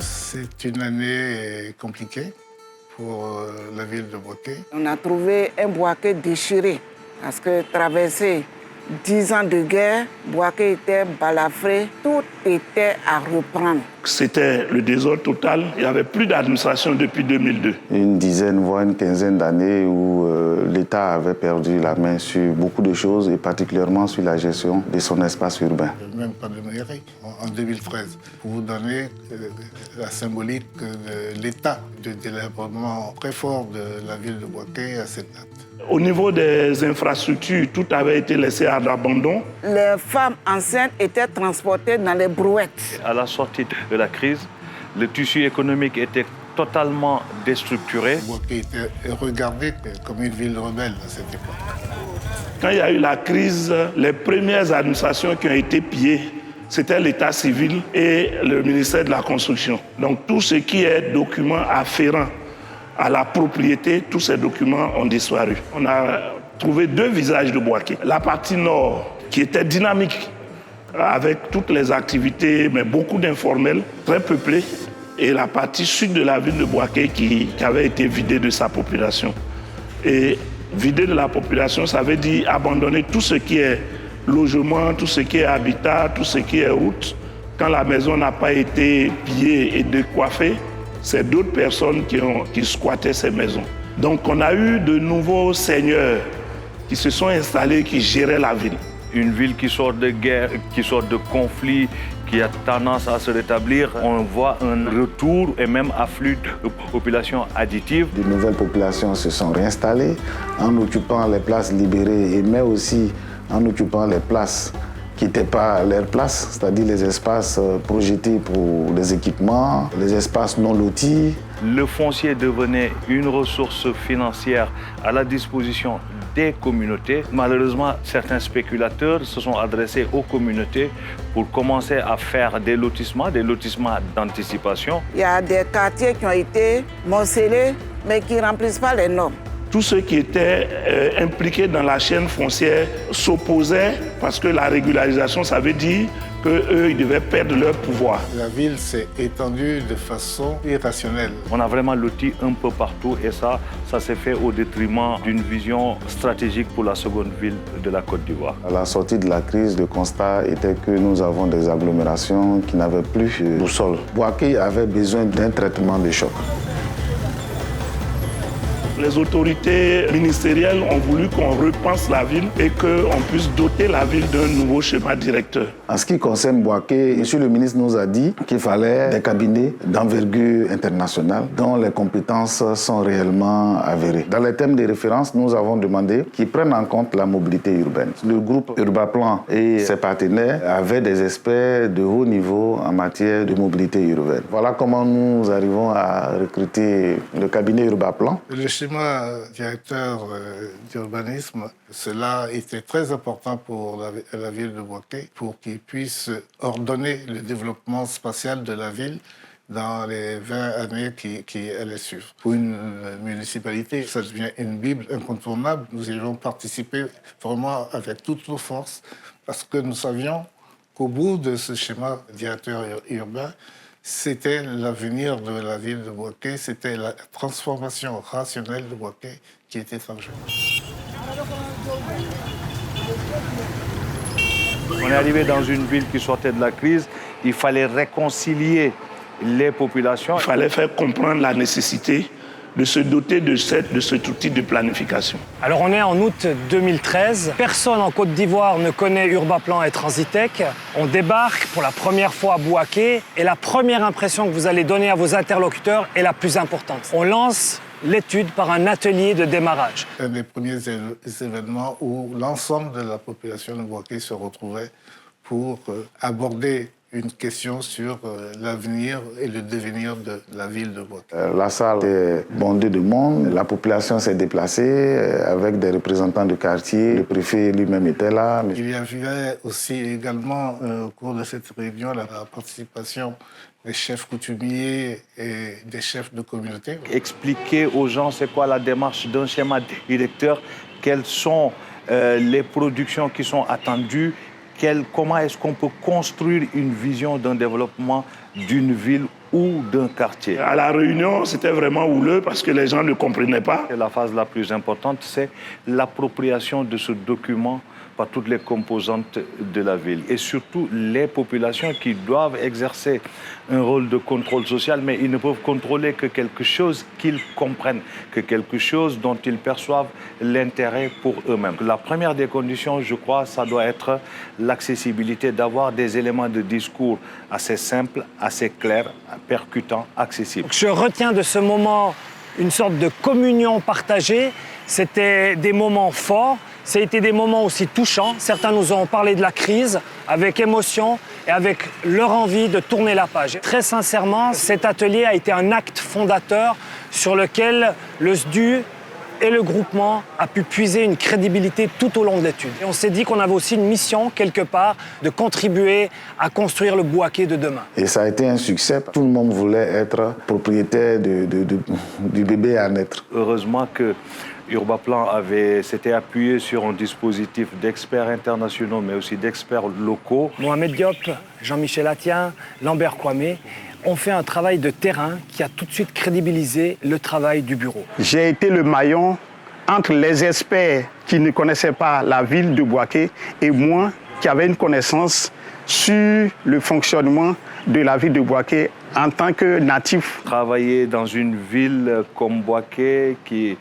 c'est une année compliquée pour la ville de Bouaké. On a trouvé un Bouaké déchiré parce que traverser 10 ans de guerre, Bouaké était balafré, tout était à reprendre. C'était le désordre total, il n'y avait plus d'administration depuis 2002. Une dizaine, voire une quinzaine d'années où l'État avait perdu la main sur beaucoup de choses et particulièrement sur la gestion de son espace urbain. Même pas de mairie, en 2013, pour vous donner la symbolique de l'état de délabrement très fort de la ville de Bouaké à cette date. Au niveau des infrastructures, tout avait été laissé à l'abandon. Les femmes enceintes étaient transportées dans les brouettes. À la sortie de la crise, le tissu économique était totalement déstructuré. Bouaké était regardé comme une ville rebelle à cette époque. Quand il y a eu la crise, les premières administrations qui ont été pillées, c'était l'État civil et le ministère de la Construction. Donc tout ce qui est documents afférents à la propriété, tous ces documents ont disparu. On a trouvé deux visages de Bouaké. La partie nord, qui était dynamique, avec toutes les activités, mais beaucoup d'informels, très peuplée, et la partie sud de la ville de Bouaké qui avait été vidée de sa population. Et vider de la population, ça veut dire abandonner tout ce qui est logement, tout ce qui est habitat, tout ce qui est route. Quand la maison n'a pas été pillée et décoiffée, c'est d'autres personnes qui squattaient ces maisons. Donc on a eu de nouveaux seigneurs qui se sont installés, qui géraient la ville. Une ville qui sort de guerre, qui sort de conflits, qui a tendance à se rétablir, on voit un retour et même afflux de populations additives. De nouvelles populations se sont réinstallées en occupant les places libérées, mais aussi en occupant les places qui n'étaient pas leur place, c'est-à-dire les espaces projetés pour les équipements, les espaces non lotis. Le foncier devenait une ressource financière à la disposition des communautés. Malheureusement, certains spéculateurs se sont adressés aux communautés pour commencer à faire des lotissements d'anticipation. Il y a des quartiers qui ont été morcelés, mais qui ne remplissent pas les normes. Tous ceux qui étaient impliqués dans la chaîne foncière s'opposaient parce que la régularisation, ça veut dire qu'eux, ils devaient perdre leur pouvoir. La ville s'est étendue de façon irrationnelle. On a vraiment loti un peu partout et ça s'est fait au détriment d'une vision stratégique pour la seconde ville de la Côte d'Ivoire. À la sortie de la crise, le constat était que nous avons des agglomérations qui n'avaient plus de sol. Bouaké avait besoin d'un traitement de choc. Les autorités ministérielles ont voulu qu'on repense la ville et qu'on puisse doter la ville d'un nouveau schéma directeur. En ce qui concerne Bouaké, M. le ministre nous a dit qu'il fallait des cabinets d'envergure internationale dont les compétences sont réellement avérées. Dans les thèmes de référence, nous avons demandé qu'ils prennent en compte la mobilité urbaine. Le groupe Urbaplan et ses partenaires avaient des experts de haut niveau en matière de mobilité urbaine. Voilà comment nous arrivons à recruter le cabinet Urbaplan. Le schéma directeur d'urbanisme, cela était très important pour la ville de Bouaké pour qu'il puisse ordonner le développement spatial de la ville dans les 20 années qui allaient suivre. Pour une municipalité, ça devient une bible incontournable. Nous y avons participé vraiment avec toutes nos forces parce que nous savions qu'au bout de ce schéma directeur urbain, c'était l'avenir de la ville de Bouaké, c'était la transformation rationnelle de Bouaké qui était en jeu. On est arrivé dans une ville qui sortait de la crise, il fallait réconcilier les populations. Il fallait faire comprendre la nécessité de se doter de cet outil de planification. Alors on est en août 2013. Personne en Côte d'Ivoire ne connaît Urbaplan et Transitech. On débarque pour la première fois à Bouaké et la première impression que vous allez donner à vos interlocuteurs est la plus importante. On lance l'étude par un atelier de démarrage. Un des premiers événements où l'ensemble de la population de Bouaké se retrouvait pour aborder une question sur l'avenir et le devenir de la ville de Bouaké. La salle était bondée de monde, la population s'est déplacée avec des représentants de quartier, le préfet lui-même était là. Il y avait aussi également au cours de cette réunion la participation des chefs coutumiers et des chefs de communauté. Expliquer aux gens c'est quoi la démarche d'un schéma directeur, quelles sont les productions qui sont attendues, comment est-ce qu'on peut construire une vision d'un développement d'une ville ou d'un quartier. À La Réunion, c'était vraiment houleux parce que les gens ne comprenaient pas. Et la phase la plus importante, c'est l'appropriation de ce document par toutes les composantes de la ville et surtout les populations qui doivent exercer un rôle de contrôle social, mais ils ne peuvent contrôler que quelque chose qu'ils comprennent, que quelque chose dont ils perçoivent l'intérêt pour eux-mêmes. La première des conditions, je crois, ça doit être l'accessibilité, d'avoir des éléments de discours assez simples, assez clairs, percutants, accessibles. Je retiens de ce moment une sorte de communion partagée. C'était des moments forts. Ça a été des moments aussi touchants. Certains nous ont parlé de la crise avec émotion et avec leur envie de tourner la page. Très sincèrement, cet atelier a été un acte fondateur sur lequel le SDU et le groupement a pu puiser une crédibilité tout au long de l'étude. Et on s'est dit qu'on avait aussi une mission, quelque part, de contribuer à construire le Bouaké de demain. Et ça a été un succès. Tout le monde voulait être propriétaire du bébé à naître. Heureusement que Urbaplan s'était appuyé sur un dispositif d'experts internationaux, mais aussi d'experts locaux. Mohamed Diop, Jean-Michel Atien, Lambert Kwame ont fait un travail de terrain qui a tout de suite crédibilisé le travail du bureau. J'ai été le maillon entre les experts qui ne connaissaient pas la ville de Bouaké et moi qui avais une connaissance sur le fonctionnement de la ville de Bouaké en tant que natif. Travailler dans une ville comme Bouaké qui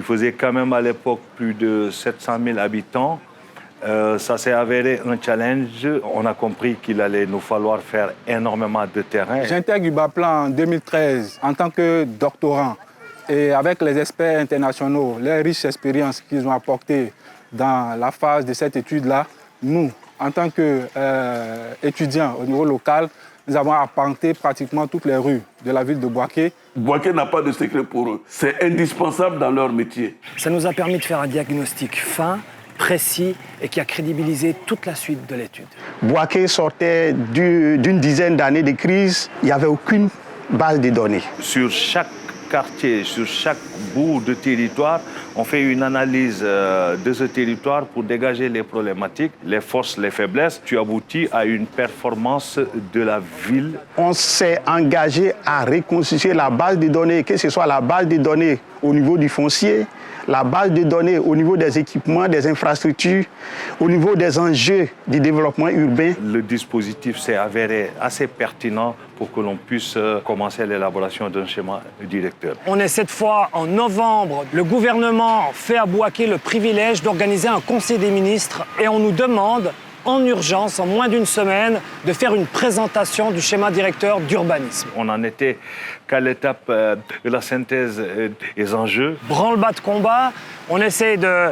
faisait quand même à l'époque plus de 700 000 habitants. Ça s'est avéré un challenge. On a compris qu'il allait nous falloir faire énormément de terrain. J'intègre Urbaplan en 2013 en tant que doctorant. Et avec les experts internationaux, les riches expériences qu'ils ont apportées dans la phase de cette étude-là, nous, en tant qu'étudiants au niveau local, nous avons arpenté pratiquement toutes les rues de la ville de Bouaké. Bouaké n'a pas de secret pour eux. C'est indispensable dans leur métier. Ça nous a permis de faire un diagnostic fin, précis et qui a crédibilisé toute la suite de l'étude. Bouaké sortait d'une dizaine d'années de crise. Il n'y avait aucune base de données. Sur chaque quartier, sur chaque bout de territoire, on fait une analyse de ce territoire pour dégager les problématiques, les forces, les faiblesses. Tu aboutis à une performance de la ville. On s'est engagé à reconstituer la base de données, que ce soit la base de données au niveau du foncier, la base de données au niveau des équipements, des infrastructures, au niveau des enjeux du développement urbain. Le dispositif s'est avéré assez pertinent pour que l'on puisse commencer l'élaboration d'un schéma directeur. On est cette fois en novembre. Le gouvernement fait à Bouaké le privilège d'organiser un conseil des ministres et on nous demande en urgence, en moins d'une semaine, de faire une présentation du schéma directeur d'urbanisme. On en était qu'à l'étape de la synthèse des enjeux. Branle-bas de combat, on essaie de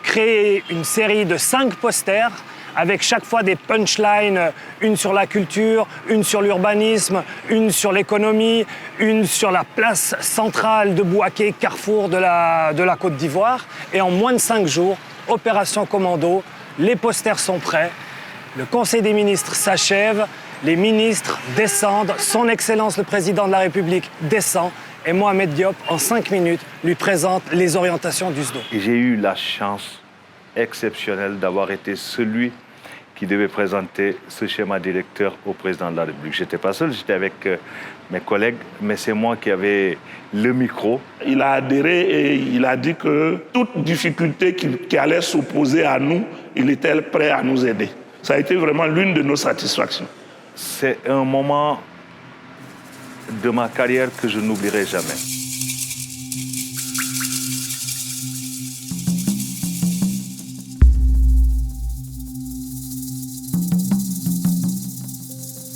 créer une série de 5 posters avec chaque fois des punchlines, une sur la culture, une sur l'urbanisme, une sur l'économie, une sur la place centrale de Bouaké, carrefour de la Côte d'Ivoire. Et en moins de 5 jours, opération commando, les posters sont prêts, le Conseil des ministres s'achève, les ministres descendent, son Excellence le Président de la République descend et Mohamed Diop, en 5 minutes, lui présente les orientations du SDO. J'ai eu la chance exceptionnelle d'avoir été celui qui devait présenter ce schéma directeur au Président de la République. Je n'étais pas seul, j'étais avec mes collègues, mais c'est moi qui avais le micro. Il a adhéré et il a dit que toute difficulté qui allait s'opposer à nous, il était prêt à nous aider. Ça a été vraiment l'une de nos satisfactions. C'est un moment de ma carrière que je n'oublierai jamais.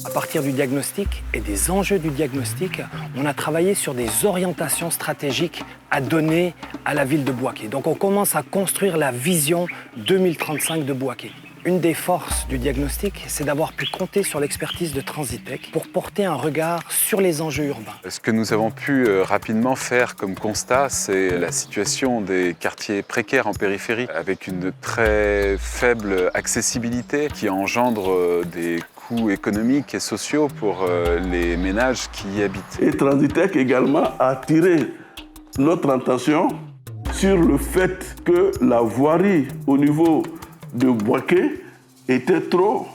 À partir du diagnostic et des enjeux du diagnostic, on a travaillé sur des orientations stratégiques à donner à la ville de Bouaké. Donc on commence à construire la vision 2035 de Bouaké. Une des forces du diagnostic, c'est d'avoir pu compter sur l'expertise de Transitech pour porter un regard sur les enjeux urbains. Ce que nous avons pu rapidement faire comme constat, c'est la situation des quartiers précaires en périphérie, avec une très faible accessibilité qui engendre des coûts économiques et sociaux pour les ménages qui y habitent. Et Transitech également a attiré notre attention sur le fait que la voirie au niveau de Bouaké était trop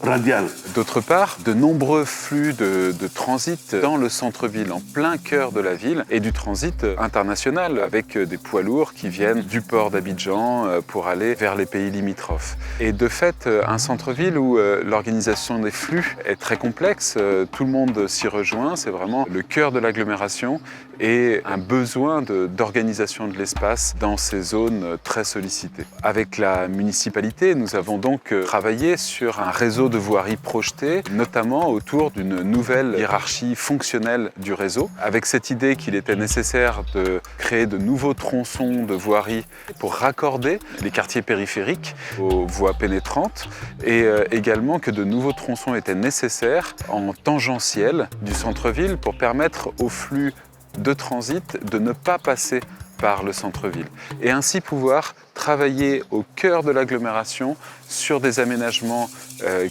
radial. D'autre part, de nombreux flux de transit dans le centre-ville, en plein cœur de la ville, et du transit international avec des poids lourds qui viennent du port d'Abidjan pour aller vers les pays limitrophes. Et de fait, un centre-ville où l'organisation des flux est très complexe, tout le monde s'y rejoint, c'est vraiment le cœur de l'agglomération et un besoin d'organisation de l'espace dans ces zones très sollicitées. Avec la municipalité, nous avons donc travaillé sur un réseau de voirie projeté, notamment autour d'une nouvelle hiérarchie fonctionnelle du réseau, avec cette idée qu'il était nécessaire de créer de nouveaux tronçons de voirie pour raccorder les quartiers périphériques aux voies pénétrantes et également que de nouveaux tronçons étaient nécessaires en tangentiel du centre-ville pour permettre aux flux de transit de ne pas passer par le centre-ville et ainsi pouvoir travailler au cœur de l'agglomération sur des aménagements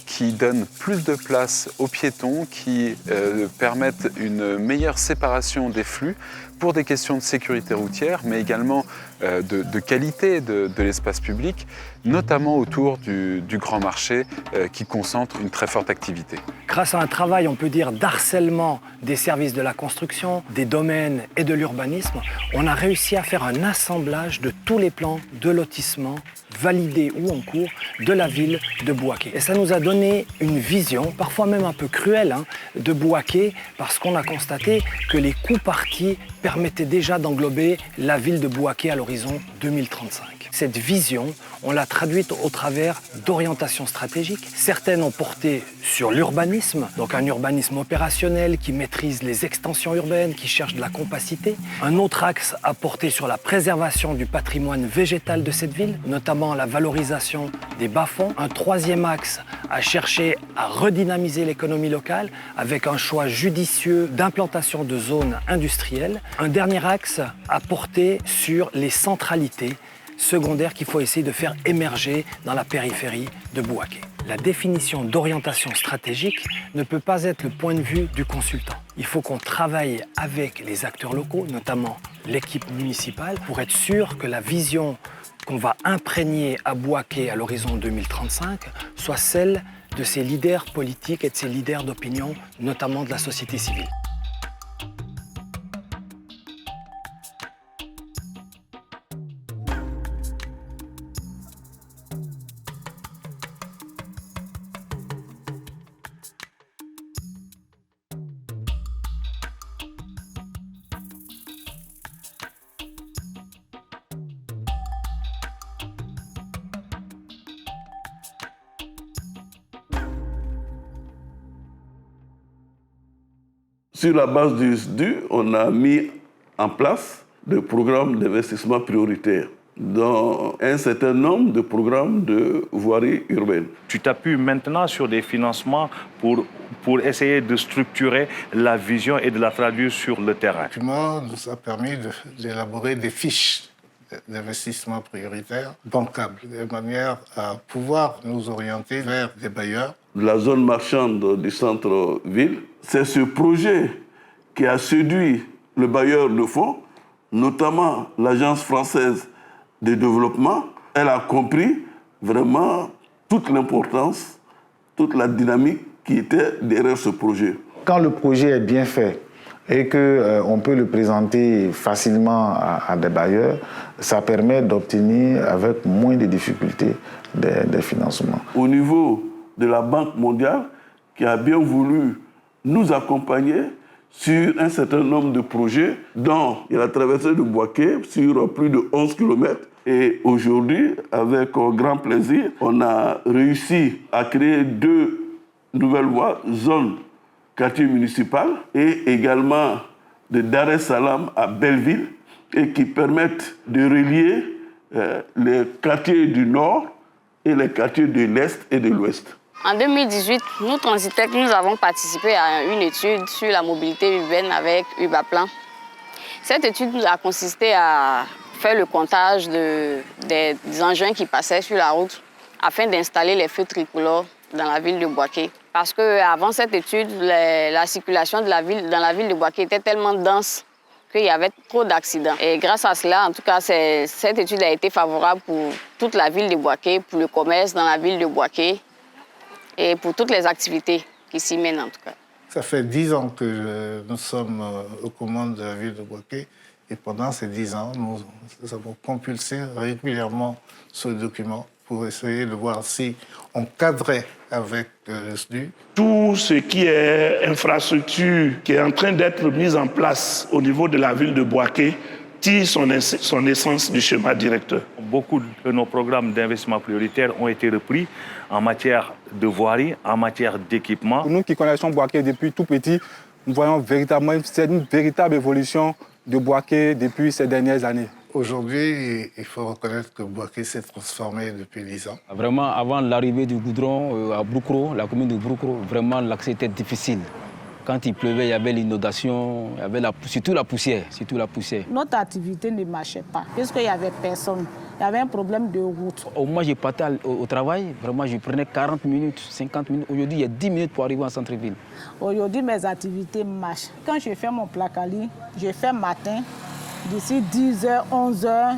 qui donnent plus de place aux piétons, qui permettent une meilleure séparation des flux pour des questions de sécurité routière, mais également de qualité de l'espace public, notamment autour du grand marché qui concentre une très forte activité. Grâce à un travail, on peut dire, d'harcèlement des services de la construction, des domaines et de l'urbanisme, on a réussi à faire un assemblage de tous les plans de lotissement validés ou en cours de la ville de Bouaké. Et ça nous a donné une vision, parfois même un peu cruelle, de Bouaké, parce qu'on a constaté que les coûts partis permettaient déjà d'englober la ville de Bouaké à l'horizon 2035. Cette vision, on l'a traduite au travers d'orientations stratégiques. Certaines ont porté sur l'urbanisme, donc un urbanisme opérationnel qui maîtrise les extensions urbaines, qui cherche de la compacité. Un autre axe a porté sur la préservation du patrimoine végétal de cette ville, notamment la valorisation des bas-fonds. Un troisième axe a cherché à redynamiser l'économie locale avec un choix judicieux d'implantation de zones industrielles. Un dernier axe a porté sur les centralités secondaire qu'il faut essayer de faire émerger dans la périphérie de Bouaké. La définition d'orientation stratégique ne peut pas être le point de vue du consultant. Il faut qu'on travaille avec les acteurs locaux, notamment l'équipe municipale, pour être sûr que la vision qu'on va imprégner à Bouaké à l'horizon 2035 soit celle de ses leaders politiques et de ses leaders d'opinion, notamment de la société civile. Sur la base du SDU, on a mis en place des programmes d'investissement prioritaires dans un certain nombre de programmes de voirie urbaine. Tu t'appuies maintenant sur des financements pour essayer de structurer la vision et de la traduire sur le terrain. Le document nous a permis d'élaborer des fiches d'investissement prioritaires bancables, de manière à pouvoir nous orienter vers des bailleurs. La zone marchande du centre-ville, c'est ce projet qui a séduit le bailleur de fonds, notamment l'Agence française de développement. Elle a compris vraiment toute l'importance, toute la dynamique qui était derrière ce projet. Quand le projet est bien fait et qu'on peut le présenter facilement à des bailleurs, ça permet d'obtenir avec moins de difficultés des financements. Au niveau de la Banque mondiale, qui a bien voulu nous accompagner sur un certain nombre de projets, dont il y a la traversée de Bouaké sur plus de 11 km. Et aujourd'hui, avec grand plaisir, on a réussi à créer 2 nouvelles voies, zone quartier municipal et également de Dar es Salaam à Belleville, et qui permettent de relier les quartiers du nord et les quartiers de l'est et de l'ouest. En 2018, nous, Transitec, nous avons participé à une étude sur la mobilité urbaine avec Urbaplan. Cette étude a consisté à faire le comptage des engins qui passaient sur la route afin d'installer les feux tricolores dans la ville de Bouaké. Parce qu'avant cette étude, la circulation dans la ville de Bouaké était tellement dense qu'il y avait trop d'accidents. Et grâce à cela, en tout cas, cette étude a été favorable pour toute la ville de Bouaké, pour le commerce dans la ville de Bouaké. et pour toutes les activités qui s'y mènent en tout cas. Ça fait 10 ans que nous sommes aux commandes de la ville de Bouaké et pendant ces 10 ans, nous avons compulsé régulièrement ce document pour essayer de voir si on cadrait avec le SDU. Tout ce qui est infrastructure qui est en train d'être mise en place au niveau de la ville de Bouaké tire son essence du schéma directeur. Beaucoup de nos programmes d'investissement prioritaires ont été repris en matière de voirie, en matière d'équipement. Nous qui connaissons Bouaké depuis tout petit, nous voyons véritablement une véritable évolution de Bouaké depuis ces dernières années. Aujourd'hui, il faut reconnaître que Bouaké s'est transformé depuis 10 ans. Vraiment, avant l'arrivée du goudron à Broukro, la commune de Broukro, vraiment l'accès était difficile. Quand il pleuvait, il y avait l'inondation, il y avait surtout la poussière. Notre activité ne marchait pas, puisqu'il n'y avait personne. Il y avait un problème de route. Moi, je partais au travail, vraiment, je prenais 40 minutes, 50 minutes. Aujourd'hui, il y a 10 minutes pour arriver en centre-ville. Aujourd'hui, mes activités marchent. Quand je fais mon placali, je fais matin. D'ici 10h, 11h,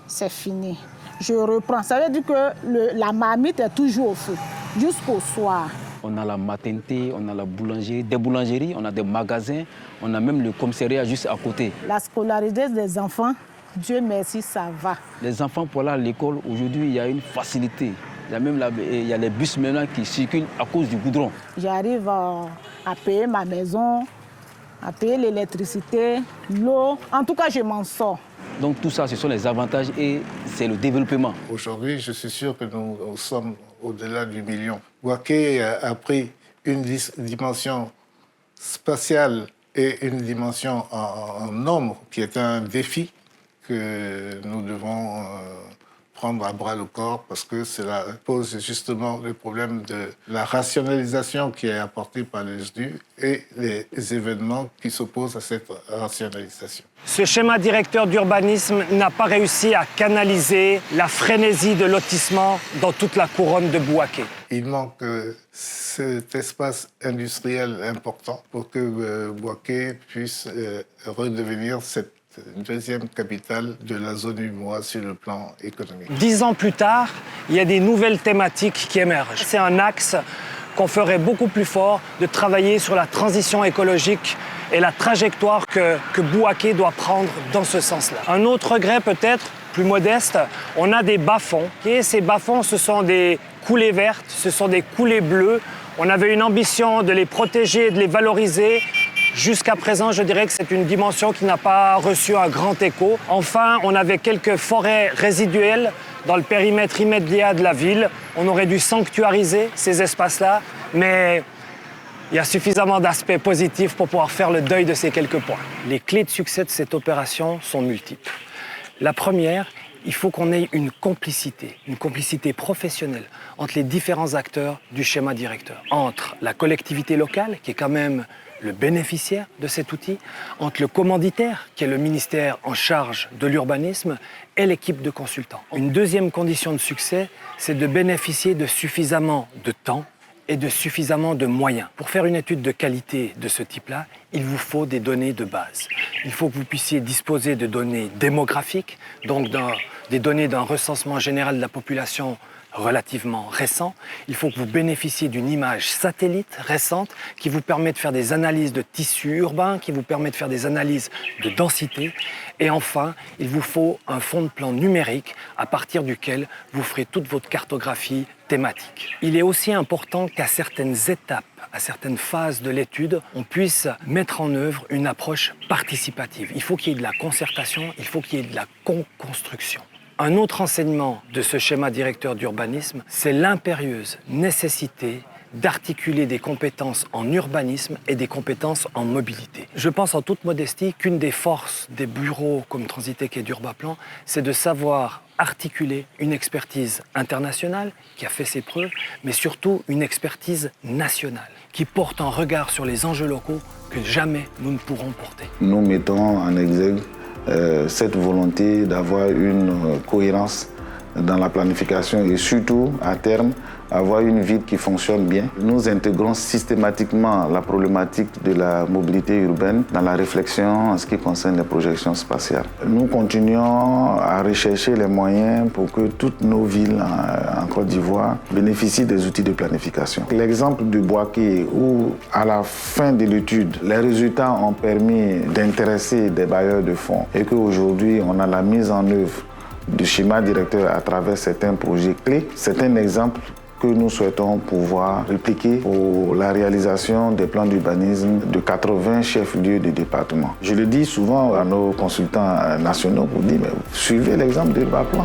c'est fini. Je reprends. Ça veut dire que la marmite est toujours au feu, jusqu'au soir. On a la maternité, on a la boulangerie, des boulangeries, on a des magasins, on a même le commissariat juste à côté. La scolarité des enfants, Dieu merci, ça va. Les enfants pour aller à l'école, aujourd'hui, il y a une facilité. Il y a les bus maintenant qui circulent à cause du goudron. J'arrive à payer ma maison, à payer l'électricité, l'eau. En tout cas, je m'en sors. Donc tout ça, ce sont les avantages et c'est le développement. Aujourd'hui, je suis sûr que nous sommes au-delà du million. Bouaké a pris une dimension spatiale et une dimension en nombre qui est un défi que nous devons prendre à bras le corps parce que cela pose justement le problème de la rationalisation qui est apportée par le SDU et les événements qui s'opposent à cette rationalisation. Ce schéma directeur d'urbanisme n'a pas réussi à canaliser la frénésie de lotissement dans toute la couronne de Bouaké. Il manque cet espace industriel important pour que Bouaké puisse redevenir cette deuxième capitale de la zone UMOA sur le plan économique. 10 ans plus tard, il y a des nouvelles thématiques qui émergent. C'est un axe qu'on ferait beaucoup plus fort de travailler sur la transition écologique et la trajectoire que Bouaké doit prendre dans ce sens-là. Un autre regret peut-être, plus modeste, on a des bas-fonds. Et ces bas-fonds, ce sont des coulées vertes, ce sont des coulées bleues. On avait une ambition de les protéger et de les valoriser. Jusqu'à présent, je dirais que c'est une dimension qui n'a pas reçu un grand écho. Enfin, on avait quelques forêts résiduelles dans le périmètre immédiat de la ville. On aurait dû sanctuariser ces espaces-là, mais il y a suffisamment d'aspects positifs pour pouvoir faire le deuil de ces quelques points. Les clés de succès de cette opération sont multiples. La première, il faut qu'on ait une complicité professionnelle entre les différents acteurs du schéma directeur. Entre la collectivité locale, qui est quand même le bénéficiaire de cet outil, entre le commanditaire, qui est le ministère en charge de l'urbanisme, et l'équipe de consultants. Une deuxième condition de succès, c'est de bénéficier de suffisamment de temps et de suffisamment de moyens. Pour faire une étude de qualité de ce type-là, il vous faut des données de base. Il faut que vous puissiez disposer de données démographiques, donc des données d'un recensement général de la population relativement récent. Il faut que vous bénéficiez d'une image satellite récente qui vous permet de faire des analyses de tissus urbains, qui vous permet de faire des analyses de densité. Et enfin, il vous faut un fond de plan numérique à partir duquel vous ferez toute votre cartographie thématique. Il est aussi important qu'à certaines étapes, à certaines phases de l'étude, on puisse mettre en œuvre une approche participative. Il faut qu'il y ait de la concertation, il faut qu'il y ait de la co-construction. Un autre enseignement de ce schéma directeur d'urbanisme, c'est l'impérieuse nécessité d'articuler des compétences en urbanisme et des compétences en mobilité. Je pense en toute modestie qu'une des forces des bureaux comme Transitec et d'Urbaplan, c'est de savoir articuler une expertise internationale qui a fait ses preuves, mais surtout une expertise nationale qui porte un regard sur les enjeux locaux que jamais nous ne pourrons porter. Nous mettons en exergue cette volonté d'avoir une cohérence dans la planification et surtout, à terme, avoir une ville qui fonctionne bien. Nous intégrons systématiquement la problématique de la mobilité urbaine dans la réflexion en ce qui concerne les projections spatiales. Nous continuons à rechercher les moyens pour que toutes nos villes en Côte d'Ivoire bénéficient des outils de planification. L'exemple de Bouaké, où à la fin de l'étude, les résultats ont permis d'intéresser des bailleurs de fonds et qu'aujourd'hui, on a la mise en œuvre du schéma directeur à travers certains projets clés, c'est un exemple que nous souhaitons pouvoir répliquer pour la réalisation des plans d'urbanisme de 80 chefs-lieux de département. Je le dis souvent à nos consultants nationaux pour dire, mais suivez l'exemple d'Urbaplan.